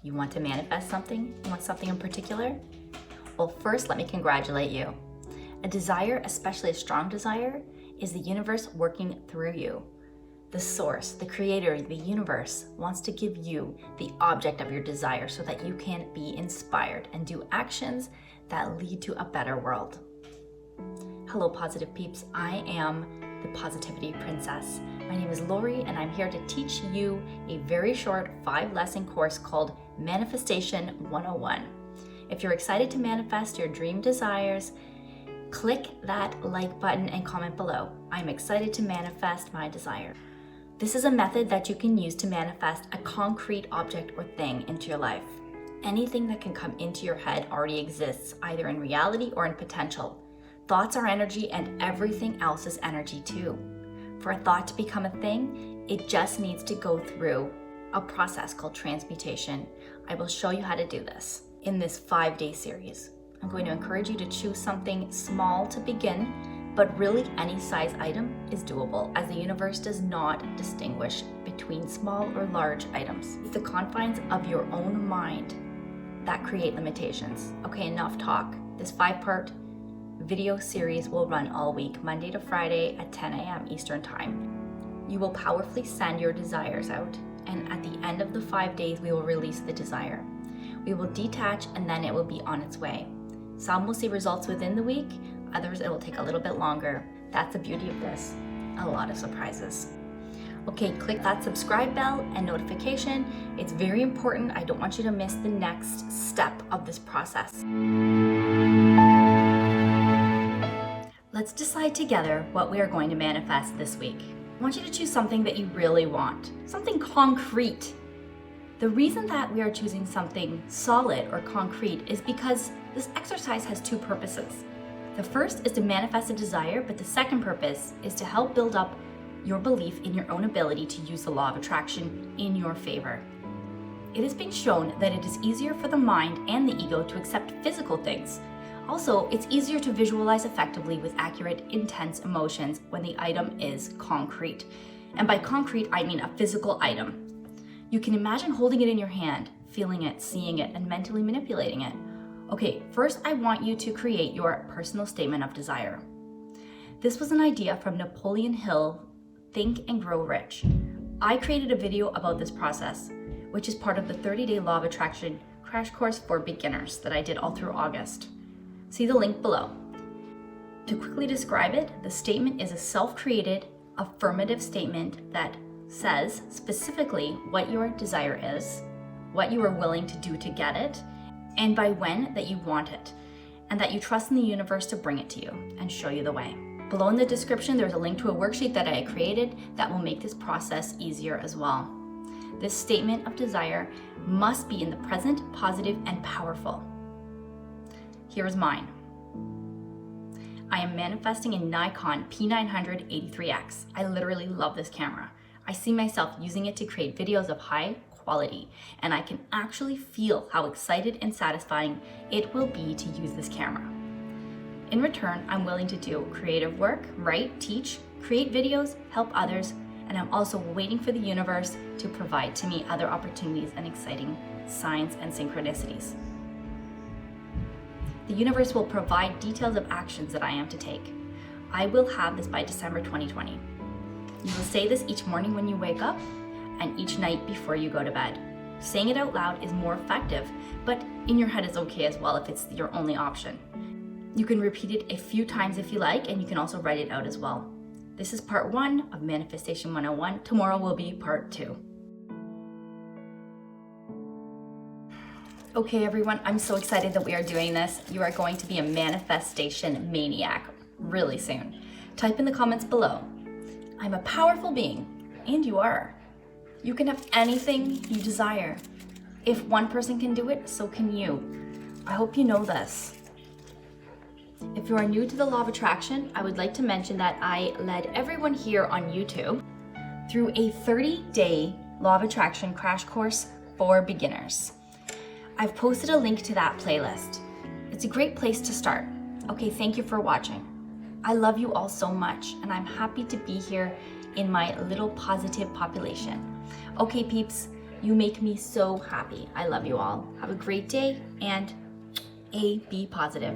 You want to manifest something? You want something in particular? Well, first, let me congratulate you. A desire, especially a strong desire, is the universe working through you. The source, the creator, the universe wants to give you the object of your desire so that you can be inspired and do actions that lead to a better world. Hello, positive peeps. I am the Positivity Princess. My name is Lori, and I'm here to teach you a very short 5-lesson course called Manifestation 101. If you're excited to manifest your dream desires, click that like button and comment below. I'm excited to manifest my desire. This is a method that you can use to manifest a concrete object or thing into your life. Anything that can come into your head already exists, either in reality or in potential. Thoughts are energy, and everything else is energy too. For a thought to become a thing, it just needs to go through a process called transmutation. I will show you how to do this in this 5-day series. I'm going to encourage you to choose something small to begin, but really any size item is doable, as the universe does not distinguish between small or large items. It's the confines of your own mind that create limitations. Okay, enough talk. This 5-part video series will run all week, Monday to Friday at 10 a.m. Eastern Time. You will powerfully send your desires out, and at the end of the 5 days, we will release the desire. We will detach, and then it will be on its way. Some will see results within the week, others it will take a little bit longer. That's the beauty of this, a lot of surprises. Okay, click that subscribe bell and notification. It's very important. I don't want you to miss the next step of this process. Let's decide together what we are going to manifest this week. I want you to choose something that you really want, something concrete. The reason that we are choosing something solid or concrete is because this exercise has 2 purposes. The first is to manifest a desire, but the second purpose is to help build up your belief in your own ability to use the law of attraction in your favor. It has been shown that it is easier for the mind and the ego to accept physical things. Also, it's easier to visualize effectively with accurate, intense emotions when the item is concrete. And by concrete, I mean a physical item. You can imagine holding it in your hand, feeling it, seeing it, and mentally manipulating it. Okay, first I want you to create your personal statement of desire. This was an idea from Napoleon Hill, Think and Grow Rich. I created a video about this process, which is part of the 30-day Law of Attraction crash course for beginners that I did all through August. See the link below. To quickly describe it, the statement is a self-created, affirmative statement that says specifically what your desire is, what you are willing to do to get it, and by when that you want it, and that you trust in the universe to bring it to you and show you the way. Below in the description, there's a link to a worksheet that I created that will make this process easier as well. This statement of desire must be in the present, positive, and powerful. Here is mine. I am manifesting a Nikon P900 83X. I literally love this camera. I see myself using it to create videos of high quality, and I can actually feel how excited and satisfying it will be to use this camera. In return, I'm willing to do creative work, write, teach, create videos, help others, and I'm also waiting for the universe to provide to me other opportunities and exciting signs and synchronicities. The universe will provide details of actions that I am to take. I will have this by December 2020. You will say this each morning when you wake up and each night before you go to bed. Saying it out loud is more effective, but in your head is okay as well if it's your only option. You can repeat it a few times if you like, and you can also write it out as well. This is part 1 of Manifestation 101. Tomorrow will be part 2. Okay, everyone, I'm so excited that we are doing this. You are going to be a manifestation maniac really soon. Type in the comments below, I'm a powerful being, and you are. You can have anything you desire. If one person can do it, so can you. I hope you know this. If you are new to the Law of Attraction, I would like to mention that I led everyone here on YouTube through a 30-day Law of Attraction crash course for beginners. I've posted a link to that playlist. It's a great place to start. Okay, thank you for watching. I love you all so much, and I'm happy to be here in my little positive population. Okay, peeps, You make me so happy. I love you all. Have a great day and be positive.